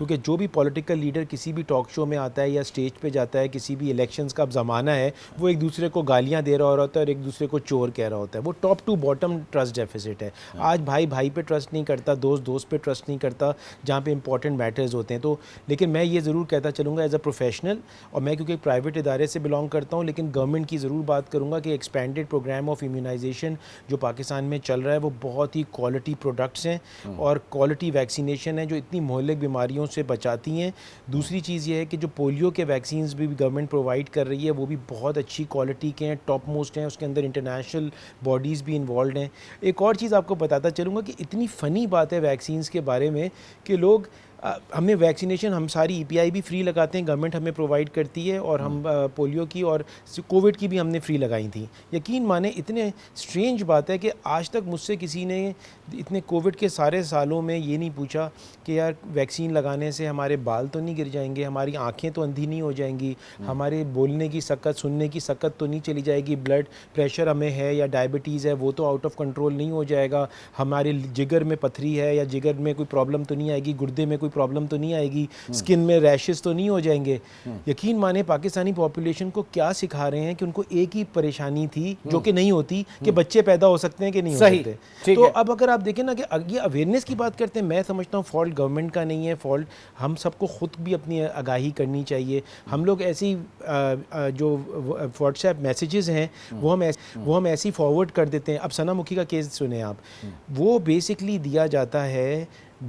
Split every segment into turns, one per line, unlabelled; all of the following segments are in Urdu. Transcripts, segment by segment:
کیونکہ جو بھی پولیٹیکل لیڈر کسی بھی ٹاک شو میں آتا ہے یا اسٹیج پہ جاتا ہے, کسی بھی الیکشنز کا اب زمانہ ہے, وہ ایک دوسرے کو گالیاں دے رہا ہوتا ہے اور ایک دوسرے کو چور کہہ رہا ہوتا ہے. وہ top to bottom trust deficit ہے. آج بھائی بھائی پہ ٹرسٹ نہیں کرتا, دوست دوست پہ ٹرسٹ نہیں کرتا جہاں پہ امپورٹنٹ میٹرز ہوتے ہیں. تو لیکن میں یہ ضرور کہتا چلوں گا ایز اے پروفیشنل, اور میں کیونکہ ایک پرائیویٹ ادارے سے بلانگ کرتا ہوں, لیکن گورنمنٹ کی ضرور بات کروں گا کہ ایکسپینڈیڈ پروگرام آف امیونائزیشن جو پاکستان میں چل رہا ہے وہ بہت ہی کوالٹی پروڈکٹس ہیں اور کوالٹی ویکسینیشن ہے جو اتنی مہلک بیماریوں سے بچاتی ہیں. دوسری چیز یہ ہے کہ جو پولیو کے ویکسینز بھی گورنمنٹ پرووائڈ کر رہی ہے وہ بھی بہت اچھی کوالٹی کے ہیں, ٹاپ موسٹ ہیں, اس کے اندر انٹرنیشنل باڈیز بھی انوالوڈ ہیں. ایک اور چیز آپ کو بتاتا چلوں گا کہ اتنی فنی بات ہے ویکسینز کے بارے میں کہ لوگ ہمیں ویکسینیشن ہم ساری ای پی آئی بھی فری لگاتے ہیں, گورنمنٹ ہمیں پرووائڈ کرتی ہے, اور ہم پولیو کی اور کووڈ کی بھی ہم نے فری لگائی تھیں. یقین مانیں اتنے اسٹرینج بات ہے کہ آج تک مجھ سے کسی نے اتنے کووڈ کے سارے سالوں میں یہ نہیں پوچھا کہ یار ویکسین لگانے سے ہمارے بال تو نہیں گر جائیں گے, ہماری آنکھیں تو اندھی نہیں ہو جائیں گی, ہمارے بولنے کی سکت, سننے کی سکت تو نہیں چلی جائے گی, بلڈ پریشر ہمیں ہے یا ڈائبٹیز ہے وہ تو آؤٹ آف کنٹرول نہیں ہو جائے گا, ہمارے جگر میں پتھری ہے یا جگر میں کوئی پرابلم تو نہیں آئے گی, گردے میں کوئی پرابلم تو نہیں آئے گی, اسکن میں ریشز تو نہیں ہو جائیں گے. یقین مانیں پاکستانی پاپولیشن کو کیا سکھا رہے ہیں کہ ان کو ایک ہی پریشانی تھی جو کہ نہیں ہوتی کہ بچے پیدا ہو سکتے ہیں کہ نہیں ہو سکتے. تو اب اگر آپ دیکھیں نا کہ یہ اویئرنیس کی بات کرتے ہیں, میں سمجھتا ہوں فالٹ گورنمنٹ کا نہیں ہے, فالٹ ہم سب کو خود بھی اپنی آگاہی کرنی چاہیے. ہم لوگ ایسی جو واٹس ایپ میسیجز ہیں وہ ہم ایسی فارورڈ کر دیتے ہیں. اب ثنا مکھی کا کیس سنیں آپ, وہ بیسکلی دیا جاتا ہے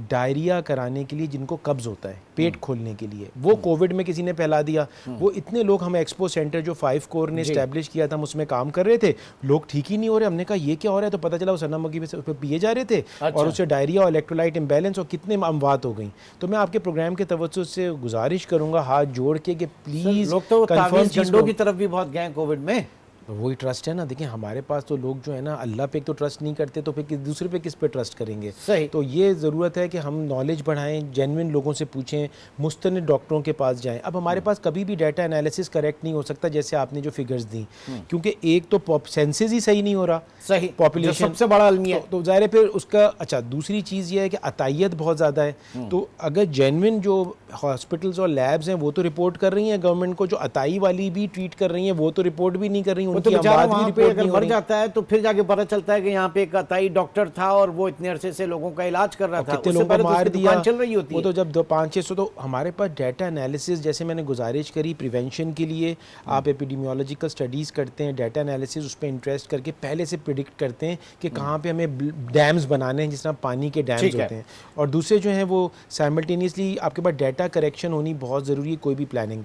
ڈائریا کرانے کے لیے جن کو قبض ہوتا ہے, پیٹ کھولنے کے لیے. وہ کووڈ میں کسی نے پھیلا دیا. وہ اتنے لوگ, ہم ایکسپو سینٹر جو 5 کور نے اسٹیبلش کیا تھا ہم اس میں کام کر رہے تھے, لوگ ٹھیک ہی نہیں ہو رہے. ہم نے کہا یہ کیا ہو رہا ہے, تو پتہ چلا وہ ثنا مکھی پہ پیے جا رہے تھے اور اس سے ڈائریا اور الیکٹرولائٹ امبیلنس اور کتنے اموات ہو گئیں. تو میں آپ کے پروگرام کے توسط سے گزارش کروں گا ہاتھ جوڑ کے کہ پلیز
لوگ تو تعویذ جھنڈوں کی طرف بھی بہت گئے کووڈ میں.
وہی ٹرسٹ ہے نا. دیکھیں ہمارے پاس تو لوگ جو ہے نا اللہ پہ تو ٹرسٹ نہیں کرتے, تو پھر دوسرے پہ کس پہ ٹرسٹ کریں گے.
صحیح.
تو یہ ضرورت ہے کہ ہم نالج بڑھائیں, جینوئن لوگوں سے پوچھیں, مستند ڈاکٹروں کے پاس جائیں. اب ہمارے پاس کبھی بھی ڈیٹا انالیسس کریکٹ نہیں ہو سکتا جیسے آپ نے جو فگرز دیں, کیونکہ ایک تو سینسز ہی صحیح نہیں ہو رہا,
صحیح
پاپولیشن
سب سے بڑا المیہ
تو ظاہر ہے پھر اس کا. اچھا دوسری چیز یہ ہے کہ عطائیت بہت زیادہ ہے. تو اگر جینوئن جو ہاسپٹلز اور لیبز ہیں وہ تو رپورٹ کر رہی ہیں گورنمنٹ کو, جو عطائی والی بھی ٹریٹ کر رہی ہیں وہ تو رپورٹ بھی نہیں کر رہی ہیں, ان کی اموات بھی رپورٹ
اگر مر جاتا ہے تو پھر جا کے پتہ چلتا ہے کہ یہاں پہ ایک عطائی ڈاکٹر تھا اور وہ اتنے عرصے سے لوگوں کا علاج کر رہا تھا,
کتنے لوگوں کو مار دیا,
چل رہی ہوتی ہے.
وہ تو جب 500-600. تو ہمارے پاس ڈیٹا انالیسس, جیسے میں نے گزارش کری پریونشن کے لیے آپ ایپیڈیمیولوجیکل اسٹڈیز کرتے ہیں, ڈیٹا انالیسس اس پہ انٹرسٹ کر کے پہلے سے پریڈکٹ کرتے ہیں کہ کہاں پہ ہمیں ڈیمز بنانے ہیں, جس طرح پانی کے ڈیمز ہوتے ہیں. اور دوسرے جو ہیں وہ سائملٹینیسلی آپ کے پاس ڈیٹا کریکشن ہونی بہت ضروری ہے کوئی بھی پلاننگ